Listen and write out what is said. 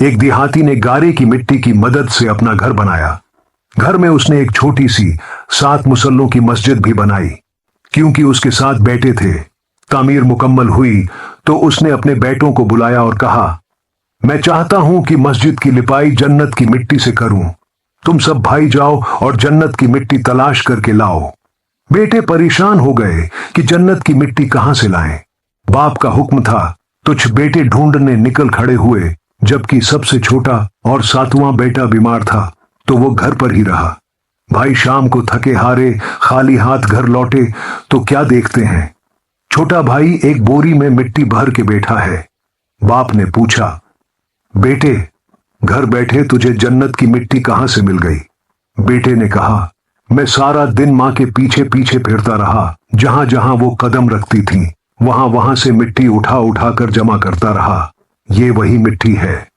एक देहाती ने गारे की मिट्टी की मदद से अपना घर बनाया। घर में उसने एक छोटी सी 7 मुसल्लों की मस्जिद भी बनाई। क्योंकि उसके 7 बेटे थे, तामीर मुकम्मल हुई तो उसने अपने बेटों को बुलाया और कहा, मैं चाहता हूं कि मस्जिद की लिपाई जन्नत की मिट्टी से करूं। तुम सब भाई जाओ और जन्नत की मिट्टी तलाश करके लाओ। बेटे परेशान हो गए कि जन्नत की मिट्टी कहां से लाएं। बाप का हुक्म था तो बेटे ढूंढने निकल खड़े हुए, जबकि सबसे छोटा और 7वां बेटा बीमार था तो वो घर पर ही रहा। भाई शाम को थके हारे खाली हाथ घर लौटे तो क्या देखते हैं, छोटा भाई एक बोरी में मिट्टी भर के बैठा है। बाप ने पूछा, बेटे घर बैठे तुझे जन्नत की मिट्टी कहां से मिल गई? बेटे ने कहा, मैं सारा दिन मां के पीछे पीछे फिरता रहा, जहां जहां वो कदम रखती थी वहां वहां से मिट्टी उठा उठा कर जमा करता रहा। ये वही मिट्टी है।